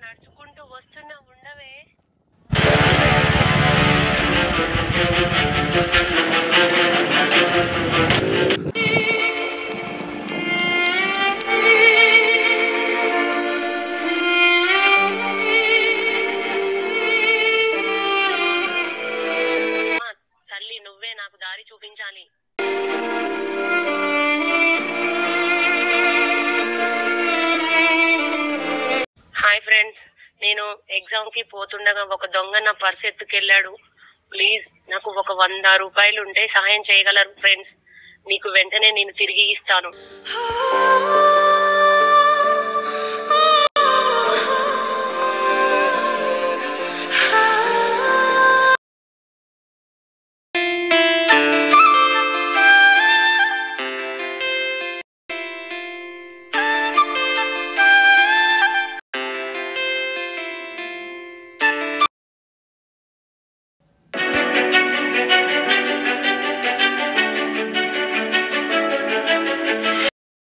నడుచుకుంటూ వస్తున్నా ఉండవే. తల్లి నువ్వే నాకు దారి చూపించాలి. హాయ్ ఫ్రెండ్స్, నేను ఎగ్జామ్ కి పోతుండగా ఒక దొంగ నా పర్స్ ఎత్తుకెళ్ళాడు. ప్లీజ్ నాకు ఒక 100 రూపాయలు ఉంటే సహాయం చేయగలరు ఫ్రెండ్స్. నీకు వెంటనే నేను తిరిగి ఇస్తాను.